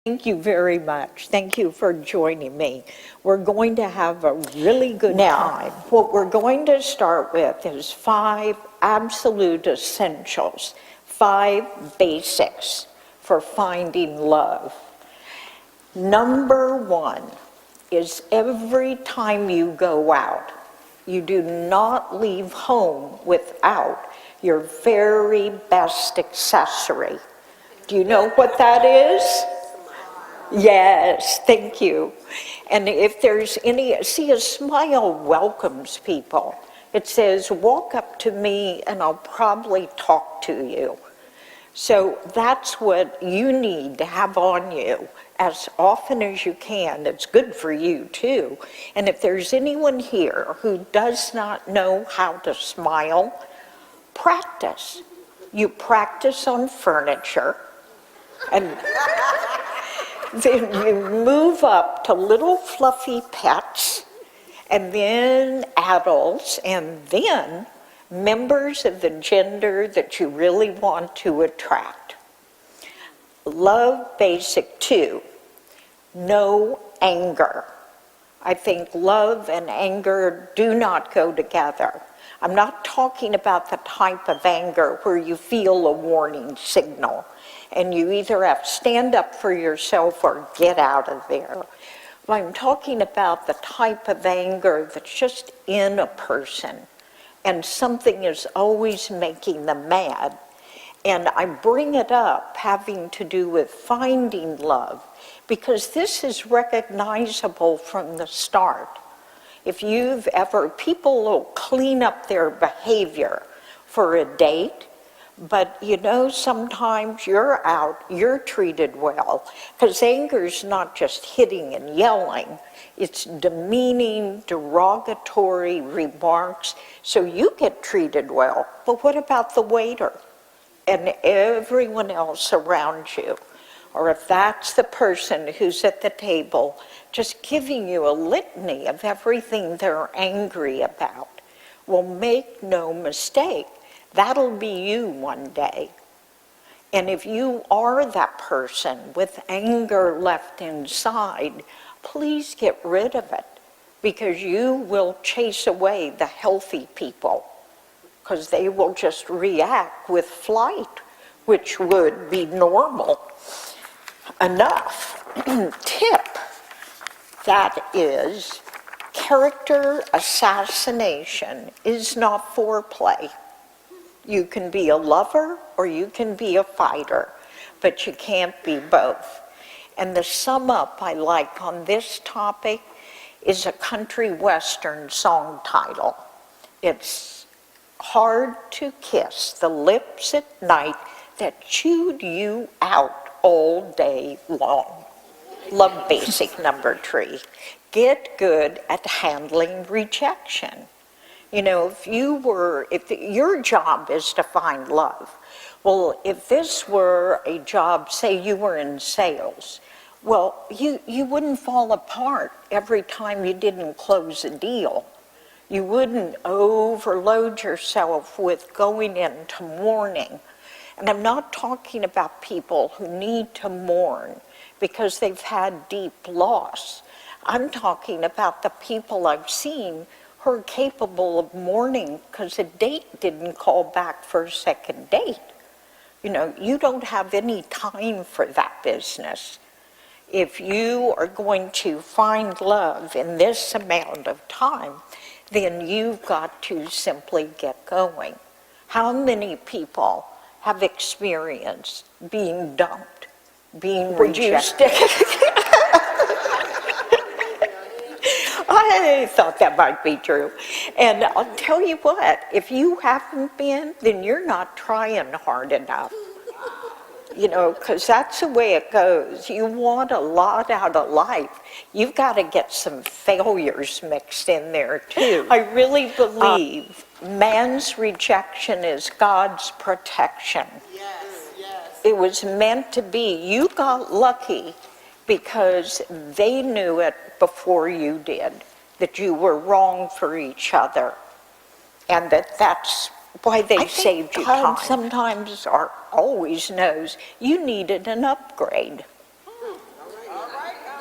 Thank you very much. Thank you for joining me. We're going to have a really good time. What we're going to start with is 5 absolute essentials, 5 basics for finding love. Number 1 is every time you go out, you do not leave home without your very best accessory. Do you know what that is? Yes, thank you. And if there's any, see, a smile welcomes people. It says, walk up to me and I'll probably talk to you. So that's what you need to have on you as often as you can. It's good for you too. And if there's anyone here who does not know how to smile, practice. You practice on furniture, and then you move up to little fluffy pets, and then adults, and then members of the gender that you really want to attract. Love basic 2, no anger. I think love and anger do not go together. I'm not talking about the type of anger where you feel a warning signal and you either have to stand up for yourself or get out of there. I'm talking about the type of anger that's just in a person and something is always making them mad. And I bring it up having to do with finding love because this is recognizable from the start. If you've ever, people will clean up their behavior for a date, but you know, sometimes you're out, you're treated well, because anger's not just hitting and yelling, it's demeaning, derogatory remarks, so you get treated well. But what about the waiter and everyone else around you? Or if that's the person who's at the table, just giving you a litany of everything they're angry about. Well, make no mistake, that'll be you one day. And if you are that person with anger left inside, please get rid of it, because you will chase away the healthy people, because they will just react with flight, which would be normal enough. Tip, that is, character assassination is not foreplay. You can be a lover or you can be a fighter, but you can't be both. And the sum up I like on this topic is a country western song title. It's hard to kiss the lips at night that chewed you out all day long. Love basic number 3. Get good at handling rejection. You know, if your job is to find love, well, if this were a job, say you were in sales, well, you wouldn't fall apart every time you didn't close a deal. You wouldn't overload yourself with going into mourning. And I'm not talking about people who need to mourn because they've had deep loss. I'm talking about the people I've seen who are capable of mourning because a date didn't call back for a second date. You know, you don't have any time for that business. If you are going to find love in this amount of time, then you've got to simply get going. How many people have experienced being dumped, being rejected? I thought that might be true. And I'll tell you what, if you haven't been, then you're not trying hard enough. You know, because that's the way it goes. You want a lot out of life. You've got to get some failures mixed in there too. I really believe man's rejection is God's protection. Yes, yes. It was meant to be. You got lucky because they knew it before you did, that you were wrong for each other, and that's why they saved you time. Sometimes or always knows you needed an upgrade.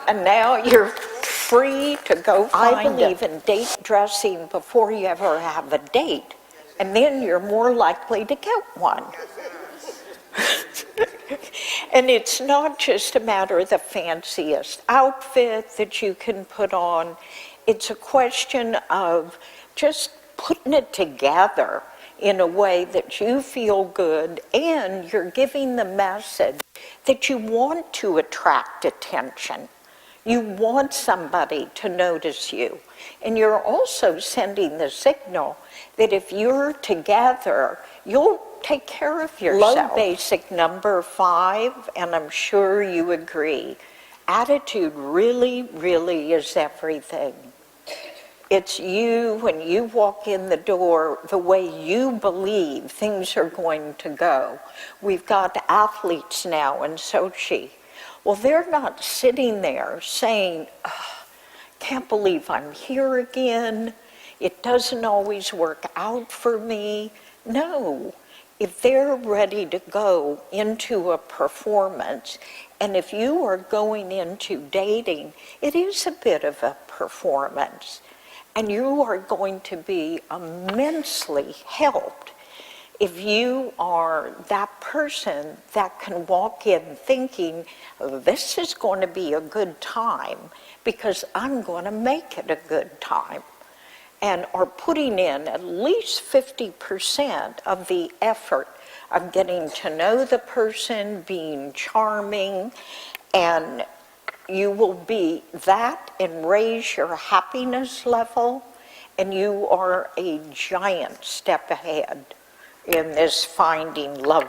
And now you're free to go find I it. believe in date dressing before you ever have a date, and then you're more likely to get one. And it's not just a matter of the fanciest outfit that you can put on. It's a question of just putting it together in a way that you feel good, and you're giving the message that you want to attract attention. You want somebody to notice you. And you're also sending the signal that if you're together, you'll take care of yourself. Low basic number 5, and I'm sure you agree, attitude really, really is everything. It's you, when you walk in the door, the way you believe things are going to go. We've got athletes now in Sochi. Well, they're not sitting there saying, oh, can't believe I'm here again. It doesn't always work out for me. No, if they're ready to go into a performance, and if you are going into dating, it is a bit of a performance. And you are going to be immensely helped if you are that person that can walk in thinking, this is going to be a good time because I'm going to make it a good time, and are putting in at least 50% of the effort of getting to know the person, being charming, and you will be that and raise your happiness level, and you are a giant step ahead in this finding love